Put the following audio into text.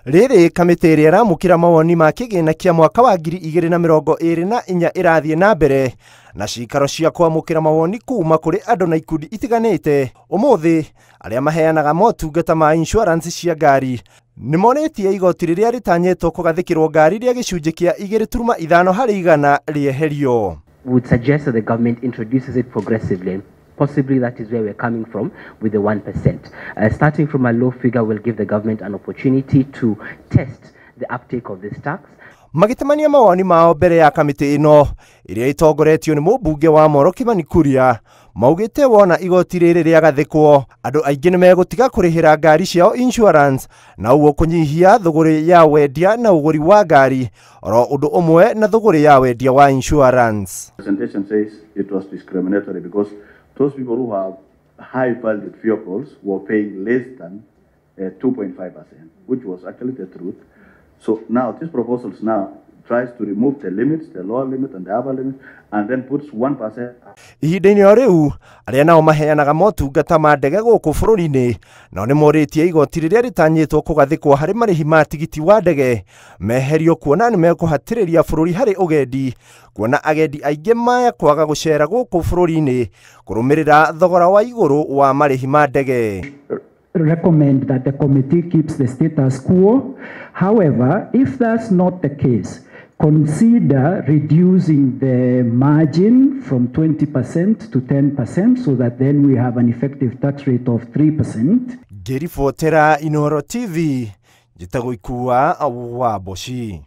Rĩrĩ kamĩtĩ ĩrĩa ĩramũkĩra mawoni ma kĩgĩna kĩa mwaka wa 2024 ĩrathiĩ na mbere na cikaro cia kwamũkĩra mawoni kuma kũrĩ andũ na ikundi itiganĩte. Ũmũthĩ arĩa maheanaga motungata ma insurance cia ngari nĩmonĩtie igoti rĩrĩa rĩtanyĩtwo kũgathĩkĩrwo ngari rĩa gĩcunjĩ kĩa 2.5 harĩ igana rĩeherio. Would suggest that the government introduces it progressively. Possibly that is where we're coming from with the 1%. Starting from a low figure will give the government an opportunity to test the uptake of this tax. Magĩtemania mawoni mao mbere ya kamĩtĩ ĩno ĩrĩa ĩtongoretio nĩ mũmbunge wa kũria, maugĩte wona igoti rĩrĩ rĩagathĩkwo andũ aingĩ nĩ megũtiga kũrĩhĩra ngari ciao insurance na ũguo kũnyihia thũgũrĩ ya wendia na ũgũri wa ngari oro ũndũ ũmwe na thũgũrĩ ya wendia wa insurance. Presentation says it was discriminatory because those people who have high valued vehicles were paying less than 2.5%, which was actually the truth. So now these proposals now tries to remove the limits, the lower limit and the upper limit, and then puts 1%. Ihinda-inĩ o rĩu arĩa nao maheanaga motungata ma ndege gũkũ bũrũri-inĩ nao nĩ morĩtie igoti rĩrĩa rĩtanyĩtwo kũgathĩkwo harĩ marĩhi ma tigiti wa ndege meherio kuona nĩ mekũhatĩrĩria bũrũri harĩ ũgendi, kuona agendi aingĩ maya kwaga gũcera gũkũ bũrũri-inĩ kũrũmĩrĩra thogora wa igũrũ wa marĩhi ma ndege. Recommend that the committee keeps the status quo. However, if that's not the case, consider reducing the margin from 20% to 10% so that then we have an effective tax rate of 3%. Ngĩribotera Inooro TV, njĩtagwo Ikua wa Boshi.